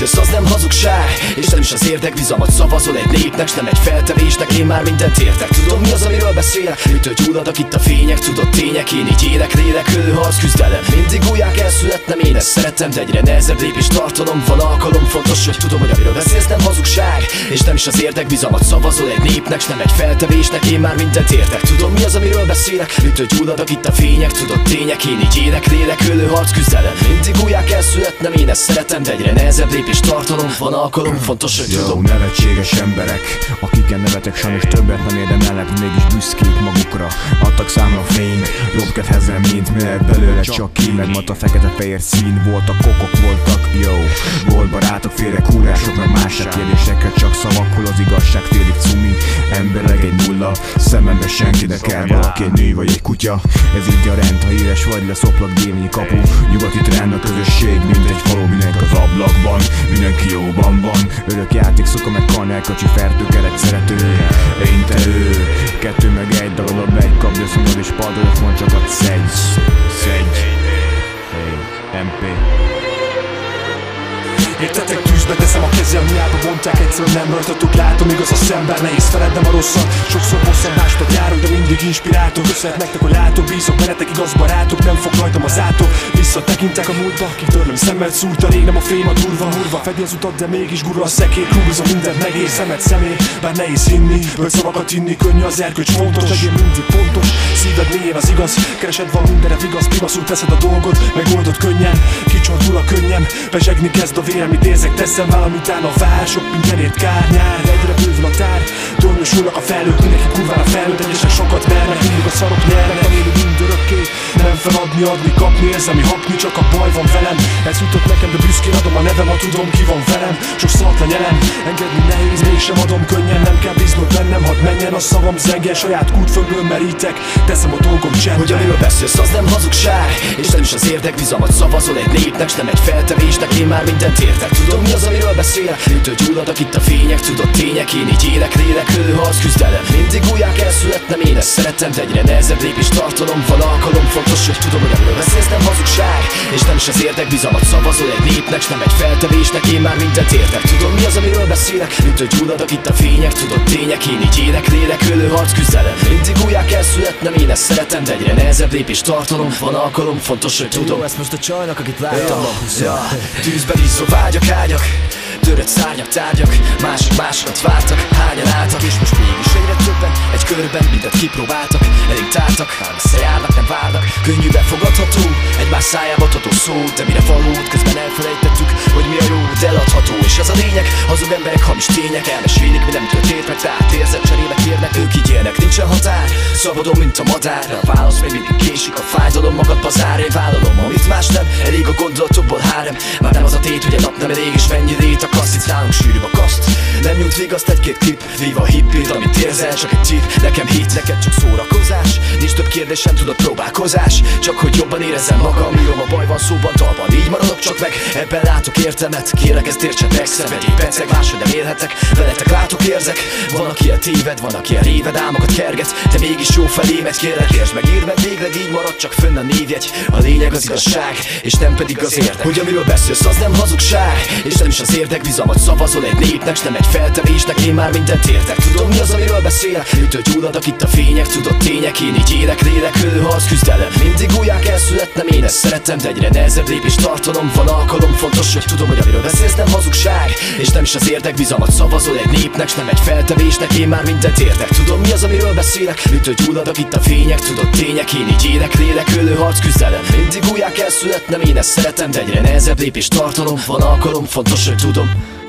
beszélsz, az nem hazugság, és nem is az érdek, bizalmat szavazol egy népnek, s nem egy feltevésnek. Én már mindent értek, tudom mi az, amiről beszélek. Mitől gyulladak itt a fények, tudod tények. Én így élek, lélek, harc, küzdelem. Mindig újjá kell születnem, én ezt szeretem, de egyre nehezebb lépés tartalom. Van alkalom, fontos, hogy tudom, hogy amiről beszélsz nem hazugság, és nem is az érdek, bizalmat szavazol egy népnek, s nem egy feltevésnek. Én már mindent értek, tudom mi az, amiről beszélek. Mitől gyulladak itt a fények, tudod tények. Én így élek, lélek, harc, küzdelem. Mindig újjá kell születnem, én ezt szeretem, de egyre nehezebb lépés tartalom. Van alkalom, fontos, hogy tudom. Nevetséges emberek, akiken nevetek, sajnos többet nem érdemelnek, mégis büszkék magukra. Adtak számra fényt, jobb kedvhez reményt, mert belőle csak ki megmaradt a fekete-fehér szín. Voltak kokok, voltak, volt barátok, félre kúrások, meg más kérdésekkel, csak szavakkol az igazság félig cumi. Emberleg egy nulla, szemembe senki, de kell valaki, egy nő vagy egy kutya. Ez így a rend, ha éles vagy, leszoplak gémnyi kapu. Nyugati trend a közösség, mint egy falu, mindenki az ablakban, mindenki jóban van. Örök játék, szoka meg karnelkacsi, fertőkerek, szerető. Én te ő, kettő meg egy dalolod be, egy kapja szomod és padolod, mond csak a szedj. Hey, MP. Értetek, tűzbe teszem a kezem, hiába mondták, egyszerűen nem rajtatok látom. Igaz a szemben, nehéz felednem a rosszat. Sokszor bosszantástól járok, de mindig inspiráltok. Köszönhet nektek, hogy látok, bízok bennetek, igaz barátok. Nem fog rajtam az átok, visszatekintek a múltba. Kitörlöm szemed szújt, a rég nem a fém, a durva. Fedi az utat, de mégis gurul a szekér. Krúgozom mindent megér, szemed személy. Bár nehéz hinni, bölcs szavakat inni, könnyű az erkölcs, fontos. Legyél mindig pontos, szíved mélyen az igaz. Keresed van mindenre vigasz, pimaszul teszed a dolgot, megoldod könnyen. Kicsortul a könnyem, bezsegni kezd a vérem. Mit érzek, teszem valamit, utána vár. Sok mindenért kár, nyár, egyre bővül a tár. Tornyosulnak a felnőtt, mindenki kurvára felnőtt. Egyesek sokat mernek, mindig a szarok nyernek. Tanulni mindörökké, nem feladni, adni, kapni, érzelmi hakni, csak a baj van velem. Ez jutott nekem, de büszkén adom a nevem, ha tudom ki van velem. Sok szart lenyelem, engedni nehéz, mégsem adom könnyen. Nem kell bíznod bennem, hadd menjen a szavam zengel. Saját kútföldből merítek, teszem a dolgom csendben. Hogy amiről beszélsz, az nem hazugság, és nem is az érdek, bizalmat szavazol egy népnek, s nem egy feltevésnek. Én már mindent értek, tudom mi az, amiről beszélek. Mitől gyulladak itt a fények, tudod tények. Én így élek, lélek, harc, küzdelem. Mindig újjá kell születnem, én ezt szeretem, de egyre nehezebb lépés tartalom. Van alkalom, fontos, hogy tudom, hogy amiről beszélsz nem hazugság, és nem is az érdek, bizalmat szavazol egy népnek, s nem egy feltevésnek. Én már mindent értek, tudom mi az, amiről beszélek. Mitől gyulladak itt a fények, tudod tények. Én így élek, lélek, harc, küzdelem. Mindig újjá kell születnem, én ezt szeretem, de egyre nehezebb lépés tartalom. Van alkalom, fontos, hogy tudom. Ezt most a csajnak, akit láttam. Tűzben izzó vágyak, ágyak, törött szárnyak, tárgyak, másokat vártak, hányan álltak, és most mégis egyre többen, egy körben mindent kipróbáltak, elég tártak, ám összejárnak, nem várnak, könnyű befogadható, egymás szájába adható szó, de mire valót, közben elfelejtettük, hogy mi a jó, de eladható, és az a lényeg, hazug emberek, hamis tények, elmesélik, mi nem történt meg, tehát érzett cserébe kérnek, ők így élnek, nincsen határ, szabadon, mint a madár, a válasz még mindig késik, a fájdalom magad pazár, én vállalom, amit más nem, elég a gondolatokból hárem, már nem az a tét, hogy egy nap nem elég, és mennyi rét akasz, itt nálunk sűrűbb a kaszt. Nem nyújt vigaszt egy-két klip, víva a hippit, amit érzel, csak egy tip, nekem hit, neked csak szórakozás. Nincs több kérdés, sem tudod próbálkozás, csak hogy jobban érezzem magam, írom a baj van szóban, dalban, így maradok csak meg, ebben látok értelmet, kérlek ezt értsetek, szenvedély beceg, máshogy nem élhetek, veletek látok, érzek, van aki eltéved, van aki elréved, álmokat kerget, de mégis jó felé megy, kérlek értsd meg, írd meg, végleg így marad csak fönn a névjegy, a lényeg az igazság, és nem pedig az érdek. Hogy amiről beszélsz, az nem hazugság, és nem is az érdek, bizalmat szavazol egy népnek, s nem egy feltevésnek. Én már mindent értek, tudom mi az, amiről beszélek. Mitől gyulladak itt a fények, tudod tények. Én így élek, lélek, harc, küzdelem. Mindig újjá kell születnem, én ezt szeretem, de egyre nehezebb lépés tartalom. Van alkalom, fontos, hogy tudom, hogy amiről beszélsz nem hazugság, és nem is az érdek, bizalmat szavazol egy népnek, s nem egy feltevésnek. Én már mindent értek, tudom mi az, amiről beszélek. Mitől gyulladak itt a fények, tudod tények. Én így élek, lélek, harc, küzdelem. Mindig újjá kell születnem, én ezt szeretem, de egyre nehezebb lépés tartalom. Van alkalom, fontos, hogy tudom.